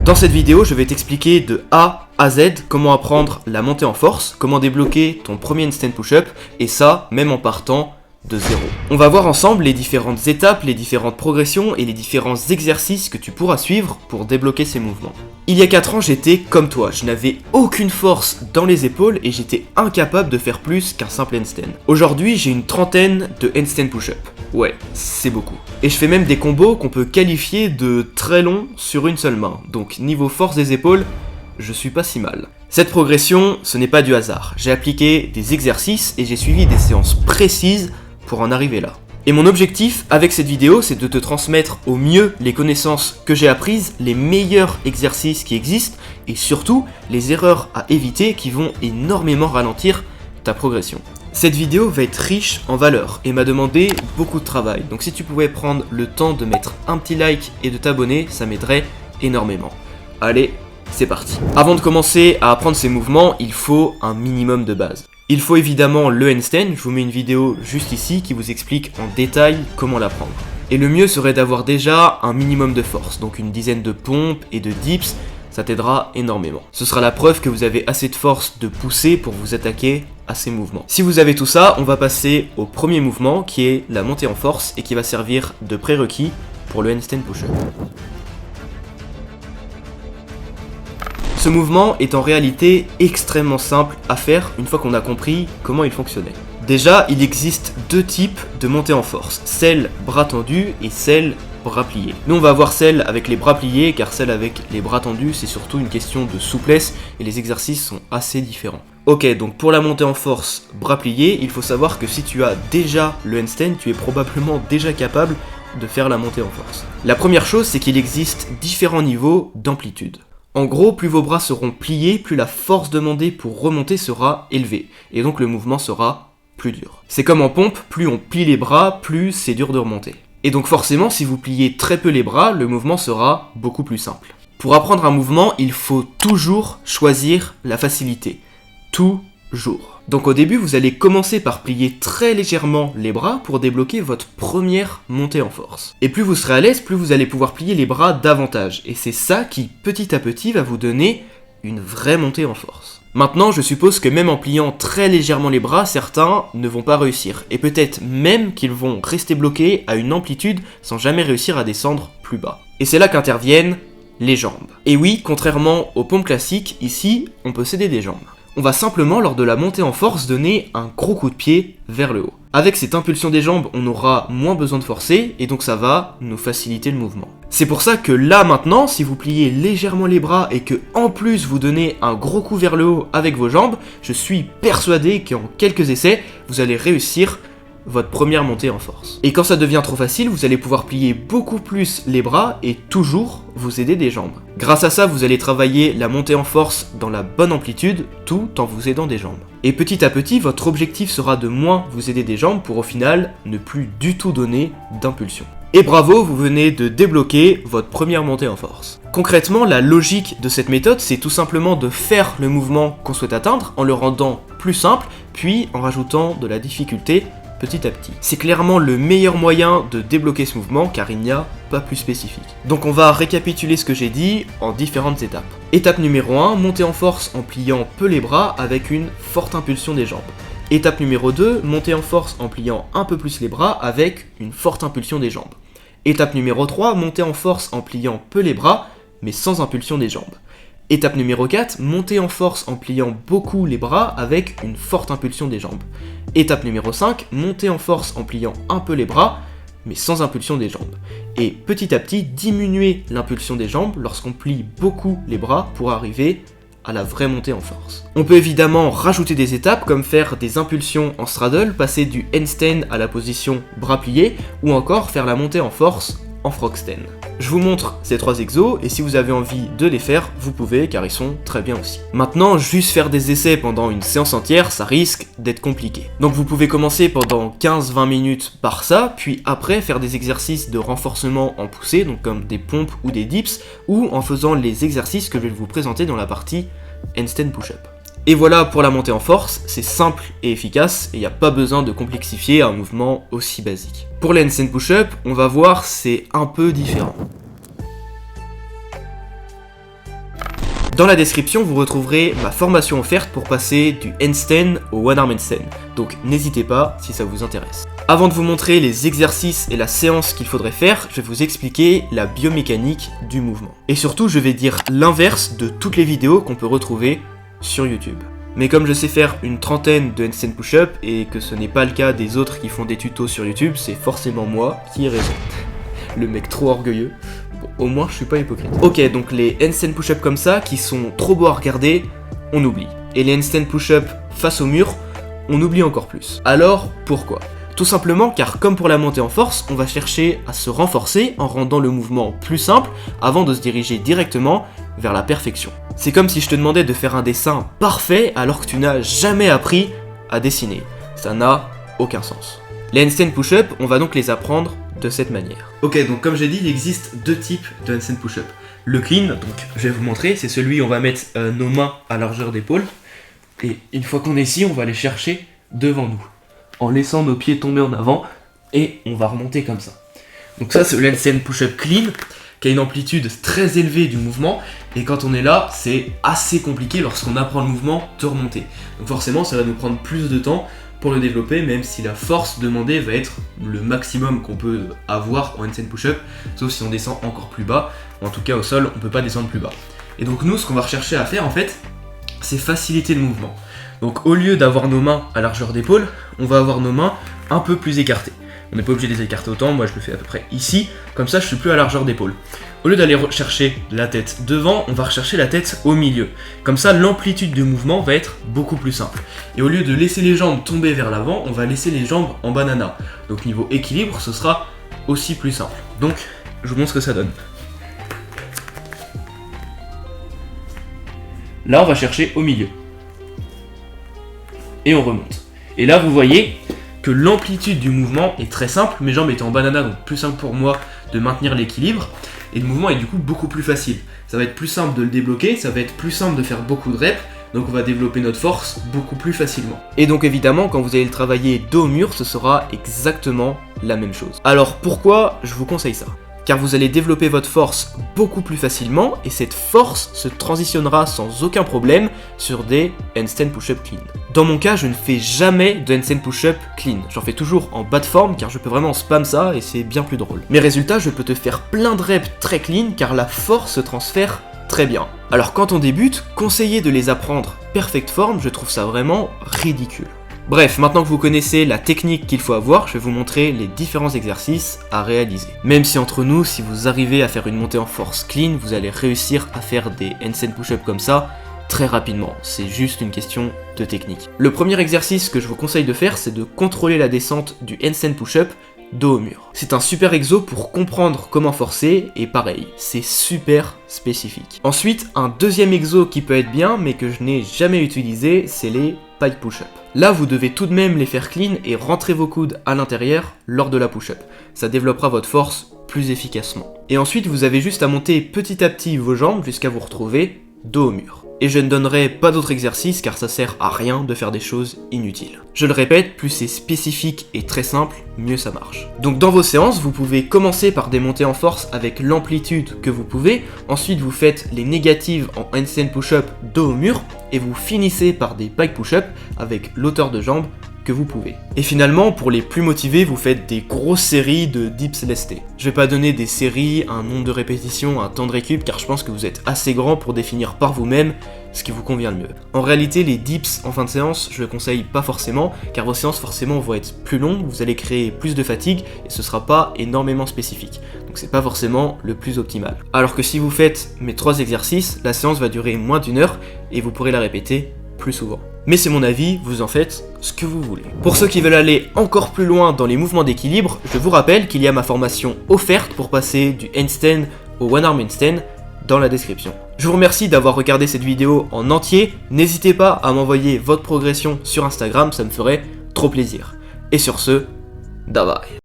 Dans cette vidéo, je vais t'expliquer de A à Z comment apprendre la montée en force, comment débloquer ton premier handstand push-up, et ça, même en partant de zéro. On va voir ensemble les différentes étapes, les différentes progressions et les différents exercices que tu pourras suivre pour débloquer ces mouvements. Il y a 4 ans, j'étais comme toi, je n'avais aucune force dans les épaules et j'étais incapable de faire plus qu'un simple handstand. Aujourd'hui, j'ai une trentaine de handstand push-up. Ouais, c'est beaucoup. Et je fais même des combos qu'on peut qualifier de très longs sur une seule main. Donc niveau force des épaules, je suis pas si mal. Cette progression, ce n'est pas du hasard. J'ai appliqué des exercices et j'ai suivi des séances précises pour en arriver là. Et mon objectif avec cette vidéo, c'est de te transmettre au mieux les connaissances que j'ai apprises, les meilleurs exercices qui existent et surtout les erreurs à éviter qui vont énormément ralentir ta progression. Cette vidéo va être riche en valeur et m'a demandé beaucoup de travail. Donc si tu pouvais prendre le temps de mettre un petit like et de t'abonner, ça m'aiderait énormément. Allez, c'est parti. Avant de commencer à apprendre ces mouvements, il faut un minimum de base. Il faut évidemment le handstand, je vous mets une vidéo juste ici qui vous explique en détail comment l'apprendre. Et le mieux serait d'avoir déjà un minimum de force, donc une dizaine de pompes et de dips, ça t'aidera énormément. Ce sera la preuve que vous avez assez de force de pousser pour vous attaquer à ces mouvements. Si vous avez tout ça, on va passer au premier mouvement qui est la montée en force et qui va servir de prérequis pour le handstand push-up. Ce mouvement est en réalité extrêmement simple à faire une fois qu'on a compris comment il fonctionnait. Déjà, il existe deux types de montée en force, celle bras tendus et celle bras pliés. Nous on va voir celle avec les bras pliés car celle avec les bras tendus c'est surtout une question de souplesse et les exercices sont assez différents. Ok, donc pour la montée en force bras pliés, il faut savoir que si tu as déjà le handstand, tu es probablement déjà capable de faire la montée en force. La première chose c'est qu'il existe différents niveaux d'amplitude. En gros, plus vos bras seront pliés, plus la force demandée pour remonter sera élevée, et donc le mouvement sera plus dur. C'est comme en pompe, plus on plie les bras, plus c'est dur de remonter. Et donc forcément, si vous pliez très peu les bras, le mouvement sera beaucoup plus simple. Pour apprendre un mouvement, il faut toujours choisir la facilité. Toujours. Donc au début, vous allez commencer par plier très légèrement les bras pour débloquer votre première montée en force. Et plus vous serez à l'aise, plus vous allez pouvoir plier les bras davantage. Et c'est ça qui, petit à petit, va vous donner une vraie montée en force. Maintenant, je suppose que même en pliant très légèrement les bras, certains ne vont pas réussir. Et peut-être même qu'ils vont rester bloqués à une amplitude sans jamais réussir à descendre plus bas. Et c'est là qu'interviennent les jambes. Et oui, contrairement aux pompes classiques, ici, on peut céder des jambes. On va simplement, lors de la montée en force, donner un gros coup de pied vers le haut. Avec cette impulsion des jambes, on aura moins besoin de forcer, et donc ça va nous faciliter le mouvement. C'est pour ça que là maintenant, si vous pliez légèrement les bras et que en plus vous donnez un gros coup vers le haut avec vos jambes, je suis persuadé qu'en quelques essais, vous allez réussir votre première montée en force. Et quand ça devient trop facile, vous allez pouvoir plier beaucoup plus les bras et toujours vous aider des jambes. Grâce à ça, vous allez travailler la montée en force dans la bonne amplitude, tout en vous aidant des jambes. Et petit à petit, votre objectif sera de moins vous aider des jambes pour au final ne plus du tout donner d'impulsion. Et bravo, vous venez de débloquer votre première montée en force. Concrètement, la logique de cette méthode, c'est tout simplement de faire le mouvement qu'on souhaite atteindre en le rendant plus simple, puis en rajoutant de la difficulté petit à petit. C'est clairement le meilleur moyen de débloquer ce mouvement car il n'y a pas plus spécifique. Donc on va récapituler ce que j'ai dit en différentes étapes. Étape numéro 1, monter en force en pliant peu les bras avec une forte impulsion des jambes. Étape numéro 2, monter en force en pliant un peu plus les bras avec une forte impulsion des jambes. Étape numéro 3, monter en force en pliant peu les bras mais sans impulsion des jambes. Étape numéro 4, monter en force en pliant beaucoup les bras avec une forte impulsion des jambes. Étape numéro 5, monter en force en pliant un peu les bras, mais sans impulsion des jambes. Et petit à petit, diminuer l'impulsion des jambes lorsqu'on plie beaucoup les bras pour arriver à la vraie montée en force. On peut évidemment rajouter des étapes comme faire des impulsions en straddle, passer du handstand à la position bras pliés, ou encore faire la montée en force en frog stand. Je vous montre ces 3 exos et si vous avez envie de les faire, vous pouvez car ils sont très bien aussi. Maintenant, juste faire des essais pendant une séance entière, ça risque d'être compliqué. Donc vous pouvez commencer pendant 15-20 minutes par ça, puis après faire des exercices de renforcement en poussée, donc comme des pompes ou des dips, ou en faisant les exercices que je vais vous présenter dans la partie handstand push-up. Et voilà pour la montée en force, c'est simple et efficace et il n'y a pas besoin de complexifier un mouvement aussi basique. Pour les handstand push-up, on va voir c'est un peu différent. Dans la description, vous retrouverez ma formation offerte pour passer du handstand au one arm handstand, donc n'hésitez pas si ça vous intéresse. Avant de vous montrer les exercices et la séance qu'il faudrait faire, je vais vous expliquer la biomécanique du mouvement. Et surtout, je vais dire l'inverse de toutes les vidéos qu'on peut retrouver sur YouTube. Mais comme je sais faire une trentaine de handstand push-up et que ce n'est pas le cas des autres qui font des tutos sur YouTube, c'est forcément moi qui ai raison. Le mec trop orgueilleux. Bon, au moins je suis pas hypocrite. Ok, donc les handstand push-up comme ça, qui sont trop beaux à regarder, on oublie. Et les handstand push-up face au mur, on oublie encore plus. Alors, pourquoi ? Tout simplement car comme pour la montée en force, on va chercher à se renforcer en rendant le mouvement plus simple avant de se diriger directement vers la perfection. C'est comme si je te demandais de faire un dessin parfait alors que tu n'as jamais appris à dessiner. Ça n'a aucun sens. Les handstand push-up, on va donc les apprendre de cette manière. Ok, donc comme j'ai dit, il existe deux types de handstand push-up. Le clean, donc je vais vous montrer, c'est celui où on va mettre nos mains à largeur d'épaule. Et une fois qu'on est ici, on va les chercher devant nous, en laissant nos pieds tomber en avant, et on va remonter comme ça. Donc ça, c'est le handstand push-up clean, qui a une amplitude très élevée du mouvement, et quand on est là, c'est assez compliqué lorsqu'on apprend le mouvement de remonter. Donc forcément, ça va nous prendre plus de temps pour le développer, même si la force demandée va être le maximum qu'on peut avoir en handstand push-up, sauf si on descend encore plus bas, en tout cas au sol, on peut pas descendre plus bas. Et donc nous, ce qu'on va rechercher à faire en fait, c'est faciliter le mouvement. Donc au lieu d'avoir nos mains à largeur d'épaule, on va avoir nos mains un peu plus écartées. On n'est pas obligé de les écarter autant, moi je le fais à peu près ici, comme ça je suis plus à largeur d'épaule. Au lieu d'aller rechercher la tête devant, on va rechercher la tête au milieu. Comme ça l'amplitude du mouvement va être beaucoup plus simple. Et au lieu de laisser les jambes tomber vers l'avant, on va laisser les jambes en banana. Donc niveau équilibre, ce sera aussi plus simple. Donc je vous montre ce que ça donne. Là on va chercher au milieu. Et on remonte. Et là vous voyez que l'amplitude du mouvement est très simple, mes jambes étaient en banana, donc plus simple pour moi de maintenir l'équilibre, et le mouvement est du coup beaucoup plus facile. Ça va être plus simple de le débloquer, ça va être plus simple de faire beaucoup de reps, donc on va développer notre force beaucoup plus facilement. Et donc évidemment, quand vous allez le travailler dos au mur, ce sera exactement la même chose. Alors pourquoi je vous conseille ça ? Car vous allez développer votre force beaucoup plus facilement et cette force se transitionnera sans aucun problème sur des handstand push-up clean. Dans mon cas, je ne fais jamais de handstand push-up clean. J'en fais toujours en bas de forme car je peux vraiment spam ça et c'est bien plus drôle. Mes résultats, je peux te faire plein de reps très clean car la force se transfère très bien. Alors quand on débute, conseiller de les apprendre perfect form, je trouve ça vraiment ridicule. Bref, maintenant que vous connaissez la technique qu'il faut avoir, je vais vous montrer les différents exercices à réaliser. Même si entre nous, si vous arrivez à faire une montée en force clean, vous allez réussir à faire des handstand push-up comme ça très rapidement. C'est juste une question de technique. Le premier exercice que je vous conseille de faire, c'est de contrôler la descente du handstand push-up dos au mur. C'est un super exo pour comprendre comment forcer et pareil, c'est super spécifique. Ensuite, un deuxième exo qui peut être bien mais que je n'ai jamais utilisé, c'est les pike push-up. Là, vous devez tout de même les faire clean et rentrer vos coudes à l'intérieur lors de la push-up. Ça développera votre force plus efficacement. Et ensuite, vous avez juste à monter petit à petit vos jambes jusqu'à vous retrouver dos au mur. Et je ne donnerai pas d'autres exercices car ça sert à rien de faire des choses inutiles. Je le répète, plus c'est spécifique et très simple, mieux ça marche. Donc dans vos séances, vous pouvez commencer par des montées en force avec l'amplitude que vous pouvez, ensuite vous faites les négatives en handstand push-up dos au mur, et vous finissez par des pike push-up avec l'hauteur de jambe que vous pouvez. Et finalement, pour les plus motivés, vous faites des grosses séries de dips lestés. Je vais pas donner des séries, un nombre de répétitions, un temps de récup, car je pense que vous êtes assez grand pour définir par vous-même ce qui vous convient le mieux. En réalité, les dips en fin de séance, je le conseille pas forcément, car vos séances forcément vont être plus longues, vous allez créer plus de fatigue, et ce sera pas énormément spécifique. Donc c'est pas forcément le plus optimal. Alors que si vous faites mes 3 exercices, la séance va durer moins d'1 heure, et vous pourrez la répéter plus souvent. Mais c'est mon avis, vous en faites ce que vous voulez. Pour ceux qui veulent aller encore plus loin dans les mouvements d'équilibre, je vous rappelle qu'il y a ma formation offerte pour passer du handstand au one arm handstand dans la description. Je vous remercie d'avoir regardé cette vidéo en entier, n'hésitez pas à m'envoyer votre progression sur Instagram, ça me ferait trop plaisir. Et sur ce, bye bye.